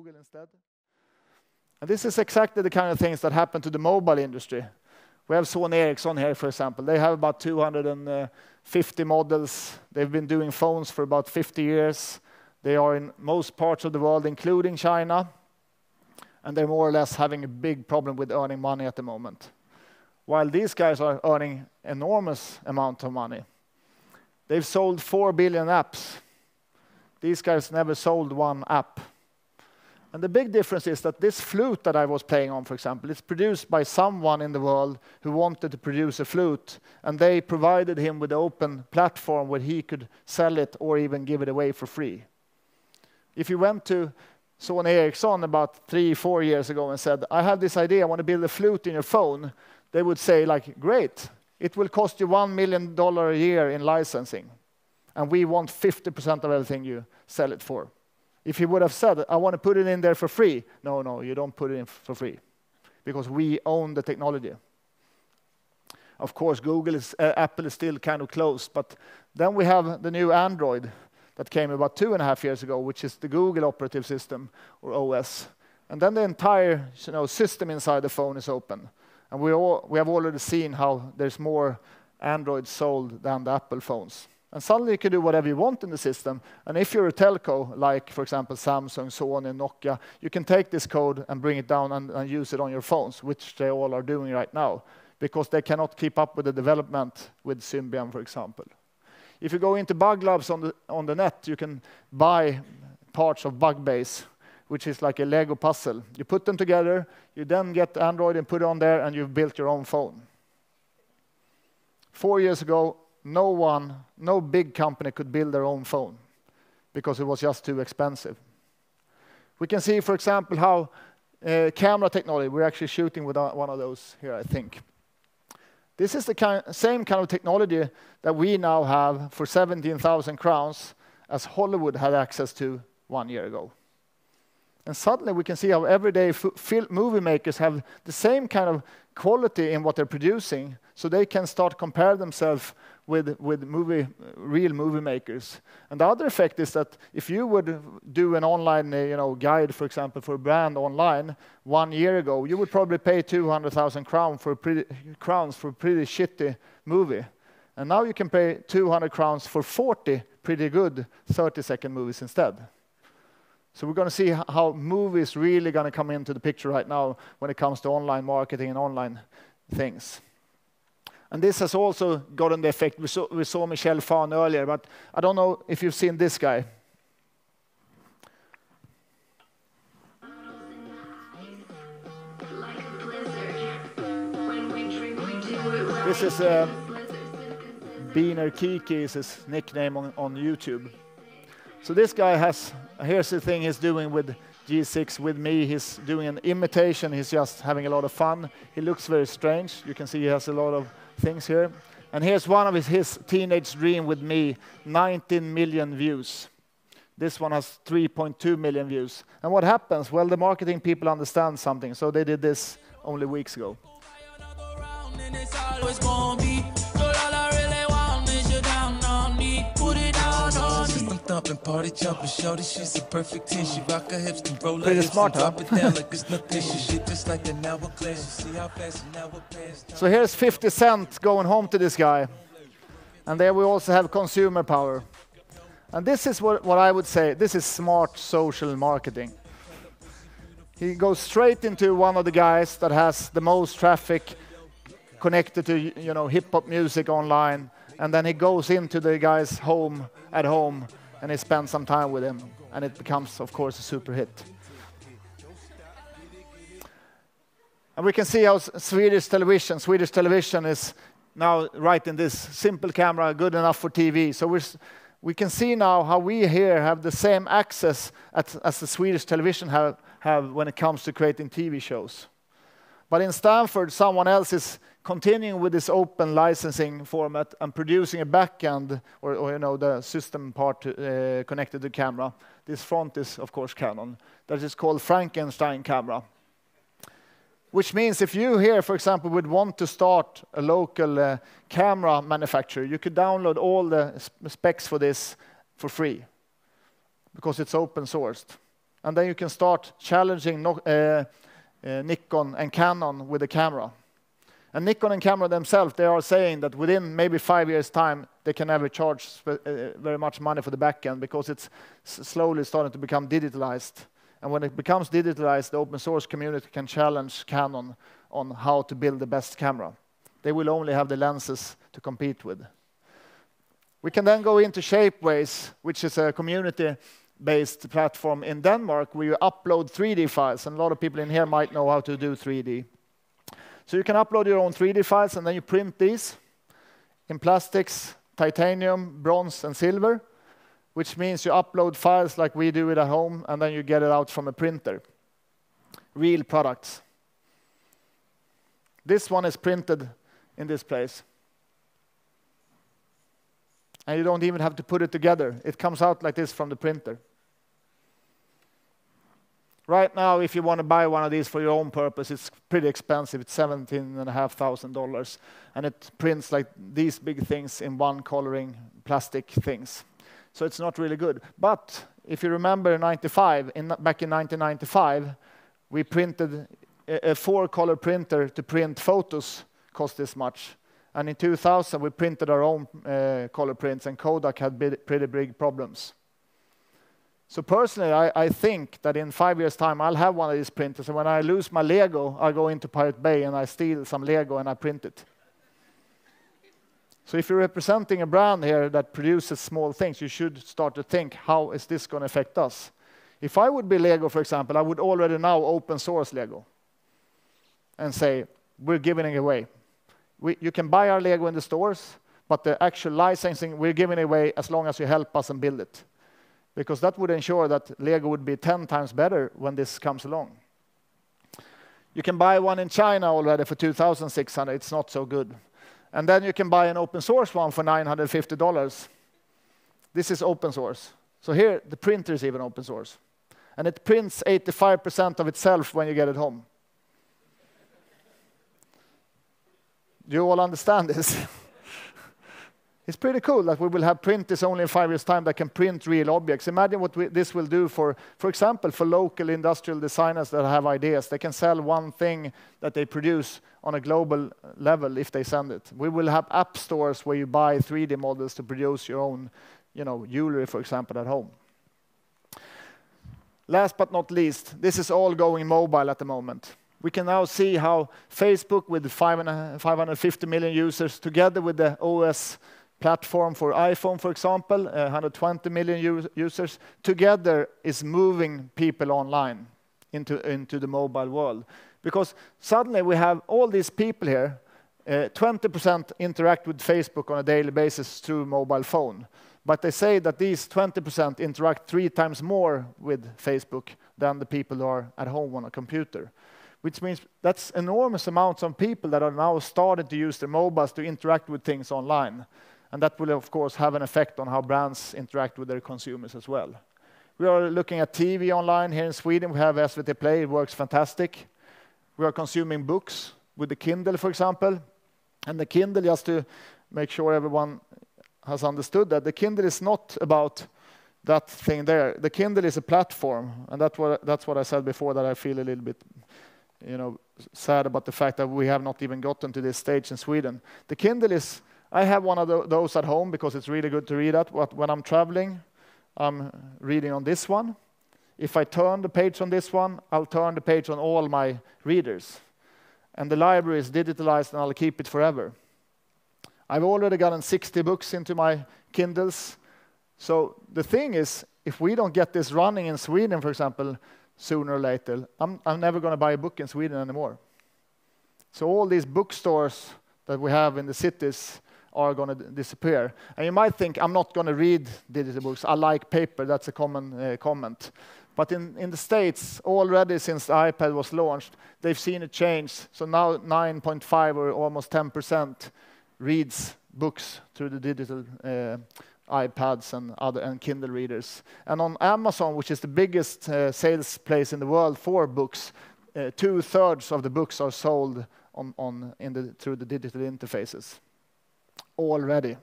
Google instead. And this is exactly the kind of things that happen to the mobile industry. We have Sony Ericsson here, for example. They have about 250 models. They've been doing phones for about 50 years. They are in most parts of the world, including China. And they're more or less having a big problem with earning money at the moment. While these guys are earning enormous amount of money. They've sold 4 billion apps. These guys never sold one app. And the big difference is that this flute that I was playing on, for example, it's produced by someone in the world who wanted to produce a flute, and they provided him with an open platform where he could sell it or even give it away for free. If you went to Sony Ericsson about 3-4 years ago and said, I have this idea, I want to build a flute in your phone, they would say, like, great, it will cost you $1 million a year in licensing, and we want 50% of everything you sell it for. If he would have said, I want to put it in there for free. No, you don't put it in for free. Because we own the technology. Of course, Apple is still kind of closed. But then we have the new Android that came about 2.5 years ago, which is the Google operative system, or OS. And then the entire system inside the phone is open. And we have already seen how there's more Android sold than the Apple phones. And suddenly you can do whatever you want in the system. And if you're a telco, like, for example, Samsung, Sony, Nokia, you can take this code and bring it down and use it on your phones, which they all are doing right now, because they cannot keep up with the development with Symbian, for example. If you go into bug labs on the net, you can buy parts of Bugbase, which is like a Lego puzzle. You put them together, you then get Android and put it on there, and you've built your own phone. 4 years ago, no big company could build their own phone because it was just too expensive. We can see, for example, how camera technology, we're actually shooting with one of those here, I think. This is the same kind of technology that we now have for 17,000 crowns as Hollywood had access to 1 year ago. And suddenly we can see how everyday movie makers have the same kind of quality in what they're producing, so they can start compare themselves with real movie makers. And the other effect is that if you would do an online guide, for example, for a brand online 1 year ago, you would probably pay 200,000 crowns for a pretty shitty movie. And now you can pay 200 crowns for 40 pretty good 30-second movies instead. So we're going to see how movies really going to come into the picture right now when it comes to online marketing and online things. And this has also gotten the effect. We saw Michel Fan earlier, but I don't know if you've seen this guy. This is Beaner Kiki is his nickname on YouTube. So this guy here's the thing he's doing with G6 with me. He's doing an imitation. He's just having a lot of fun. He looks very strange. You can see he has a lot of things here. And here's one of his teenage dream with me, 19 million views. This one has 3.2 million views. And what happens? Well, the marketing people understand something. So they did this only weeks ago. Party jumping, shorty, she's a perfect 10. She rock her hips and roll her pretty hips smart, and drop it down like it's nothing. She shit just like an hourglass. You see how fast an hour passed. So here's 50 Cent going home to this guy. And there we also have consumer power. And this is what I would say, this is smart social marketing. He goes straight into one of the guys that has the most traffic connected to hip-hop music online. And then he goes into the guy's home at home and he spends some time with him, and it becomes, of course, a super hit. And we can see how Swedish television is now right in this simple camera, good enough for TV. So we can see now how we here have the same access as the Swedish television have when it comes to creating TV shows. But in Stanford, someone else is continuing with this open licensing format and producing a backend or the system part connected to the camera. This front is, of course, Canon. That is called Frankenstein camera. Which means if you here, for example, would want to start a local camera manufacturer, you could download all the specs for this for free because it's open sourced. and then you can start challenging Nikon and Canon with the camera. And Nikon and Canon themselves, they are saying that within maybe 5 years' time, they can never charge very much money for the back end because it's slowly starting to become digitalized. And when it becomes digitalized, the open source community can challenge Canon on how to build the best camera. They will only have the lenses to compete with. We can then go into Shapeways, which is a community-based platform in Denmark where you upload 3D files, and a lot of people in here might know how to do 3D. So you can upload your own 3D files, and then you print these in plastics, titanium, bronze, and silver, which means you upload files like we do it at home, and then you get it out from a printer. Real products. This one is printed in this place. And you don't even have to put it together. It comes out like this from the printer. Right now, if you want to buy one of these for your own purpose, it's pretty expensive. It's $17,500. And it prints like these big things in one coloring plastic things. So it's not really good. But if you remember back in 1995, we printed a 4-color printer to print photos cost this much. And in 2000, we printed our own color prints, and Kodak had pretty big problems. So personally, I think that in 5 years' time, I'll have one of these printers. And when I lose my Lego, I go into Pirate Bay and I steal some Lego and I print it. So if you're representing a brand here that produces small things, you should start to think, how is this going to affect us? If I would be Lego, for example, I would already now open source Lego and say, we're giving it away. You can buy our Lego in the stores, but the actual licensing, we're giving it away as long as you help us and build it. Because that would ensure that Lego would be 10 times better when this comes along. You can buy one in China already for $2,600. It's not so good. And then you can buy an open source one for $950. This is open source. So here, the printer is even open source. And it prints 85% of itself when you get it home. Do you all understand this? It's pretty cool that we will have printers only in 5 years' time that can print real objects. Imagine what this will do for example, for local industrial designers that have ideas. They can sell one thing that they produce on a global level if they send it. We will have app stores where you buy 3D models to produce your own, jewelry, for example, at home. Last but not least, this is all going mobile at the moment. We can now see how Facebook, with 550 million users, together with the OS platform for iPhone, for example, 120 million users, together is moving people online into the mobile world. Because suddenly we have all these people here, 20% interact with Facebook on a daily basis through mobile phone. But they say that these 20% interact 3 times more with Facebook than the people who are at home on a computer. Which means that's enormous amounts of people that are now starting to use their mobiles to interact with things online. And that will, of course, have an effect on how brands interact with their consumers as well. We are looking at TV online here in Sweden. We have SVT Play. It works fantastic. We are consuming books with the Kindle, for example. And the Kindle, just to make sure everyone has understood that, the Kindle is not about that thing there. The Kindle is a platform. And that's what I said before, that I feel a little bit sad about the fact that we have not even gotten to this stage in Sweden. The Kindle is, I have one of those at home because it's really good to read at. When I'm traveling, I'm reading on this one. If I turn the page on this one, I'll turn the page on all my readers. And the library is digitalized and I'll keep it forever. I've already gotten 60 books into my Kindles. So the thing is, if we don't get this running in Sweden, for example, sooner or later, I'm never going to buy a book in Sweden anymore. So all these bookstores that we have in the cities are going to disappear. And you might think, I'm not going to read digital books. I like paper. That's a common comment. But in the States, already since the iPad was launched, they've seen a change. So now 9.5 or almost 10% reads books through the digital iPads and Kindle readers. And on Amazon, which is the biggest sales place in the world for books, 2/3 of the books are sold through the digital interfaces already.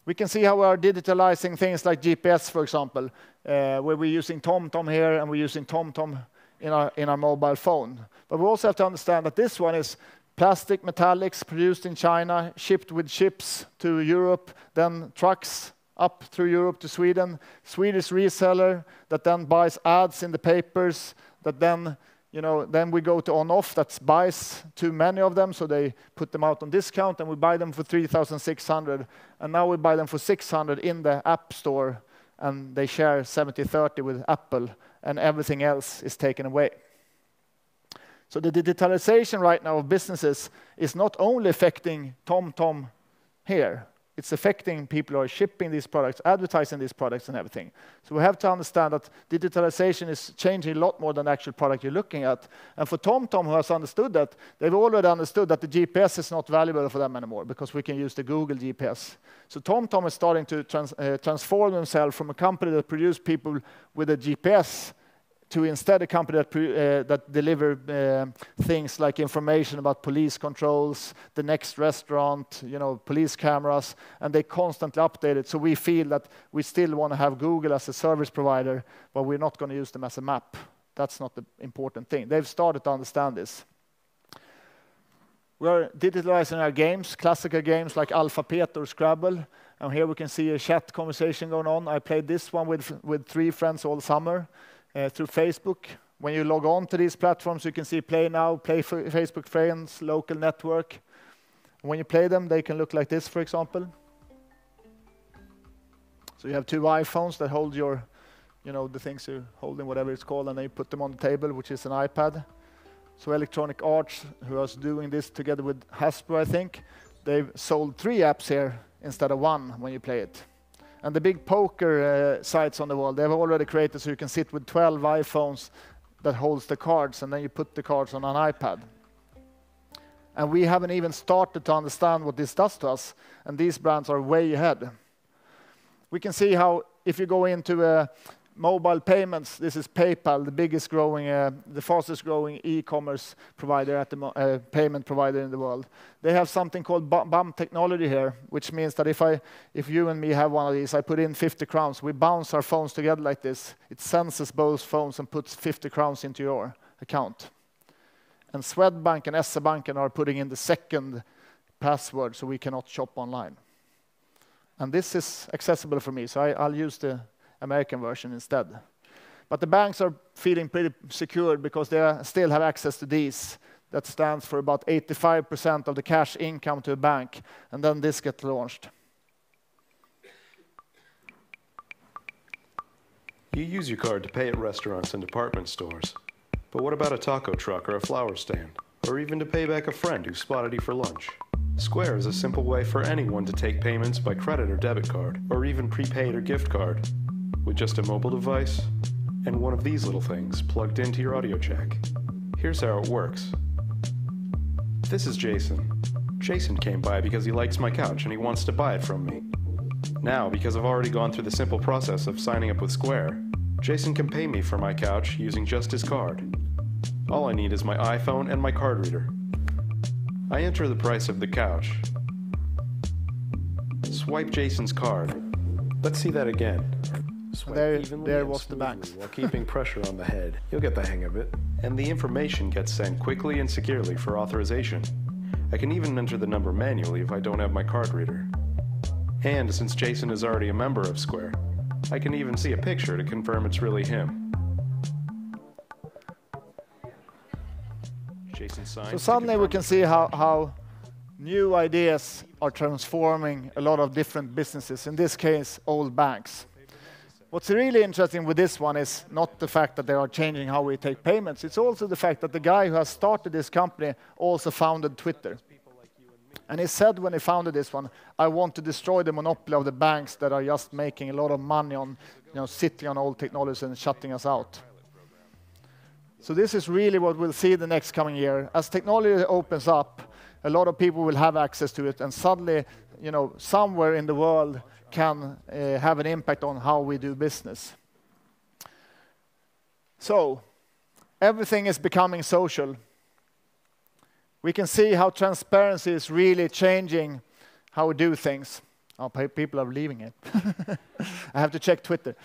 We can see how we are digitalizing things like GPS, for example, where we're using TomTom here and we're using TomTom in our mobile phone. But we also have to understand that this one is plastic metallics produced in China, shipped with ships to Europe, then trucks up through Europe to Sweden, Swedish reseller that then buys ads in the papers, that then, then we go to on-off that buys too many of them, so they put them out on discount, and we buy them for 3,600, and now we buy them for 600 in the App Store, and they share 70-30 with Apple, and everything else is taken away. So the digitalization right now of businesses is not only affecting TomTom here, it's affecting people who are shipping these products, advertising these products and everything. So we have to understand that digitalization is changing a lot more than the actual product you're looking at. And for TomTom, who has understood that, they've already understood that the GPS is not valuable for them anymore because we can use the Google GPS. So TomTom is starting to transform themselves from a company that produces people with a GPS to instead a company that deliver things like information about police controls, the next restaurant, police cameras, and they constantly update it. So we feel that we still want to have Google as a service provider, but we're not going to use them as a map. That's not the important thing. They've started to understand this. We're digitalizing our games, classical games like Alphabet or Scrabble, and here we can see a chat conversation going on. I played this one with 3 friends all summer. Through Facebook. When you log on to these platforms, you can see Play Now, Play Facebook Friends, Local Network. When you play them, they can look like this, for example. So you have 2 iPhones that hold your, the things you're holding, whatever it's called, and then you put them on the table, which is an iPad. So Electronic Arts, who is doing this together with Hasbro, I think, they've sold 3 apps here instead of 1 when you play it. And the big poker sites on the world, they have already created so you can sit with 12 iPhones that holds the cards, and then you put the cards on an iPad. And we haven't even started to understand what this does to us, and these brands are way ahead. We can see how if you go into mobile payments, this is PayPal, the biggest growing, the fastest growing e-commerce provider payment provider in the world. They have something called bump technology here, which means that if you and me have one of these, I put in 50 crowns, we bounce our phones together like this. It senses both phones and puts 50 crowns into your account. And Swedbank and SE-Banken are putting in the second password so we cannot shop online. And this is accessible for me, so I'll use the American version instead. But the banks are feeling pretty secure because they still have access to these. That stands for about 85% of the cash income to a bank, and then this gets launched. You use your card to pay at restaurants and department stores. But what about a taco truck or a flower stand? Or even to pay back a friend who spotted you for lunch? Square is a simple way for anyone to take payments by credit or debit card, or even prepaid or gift card, with just a mobile device and one of these little things plugged into your audio jack. Here's how it works. This is Jason. Jason came by because he likes my couch and he wants to buy it from me. Now, because I've already gone through the simple process of signing up with Square, Jason can pay me for my couch using just his card. All I need is my iPhone and my card reader. I enter the price of the couch. Swipe Jason's card. Let's see that again. There was the banks. While keeping pressure on the head. You'll get the hang of it. And the information gets sent quickly and securely for authorization. I can even enter the number manually if I don't have my card reader. And since Jason is already a member of Square, I can even see a picture to confirm it's really him. So suddenly we can see how new ideas are transforming a lot of different businesses, in this case, old banks. What's really interesting with this one is not the fact that they are changing how we take payments, it's also the fact that the guy who has started this company also founded Twitter. And he said when he founded this one, I want to destroy the monopoly of the banks that are just making a lot of money on, sitting on old technology and shutting us out. So this is really what we'll see the next coming year. As technology opens up, a lot of people will have access to it, and suddenly, somewhere in the world can have an impact on how we do business. So, everything is becoming social. We can see how transparency is really changing how we do things. People are leaving it. I have to check Twitter.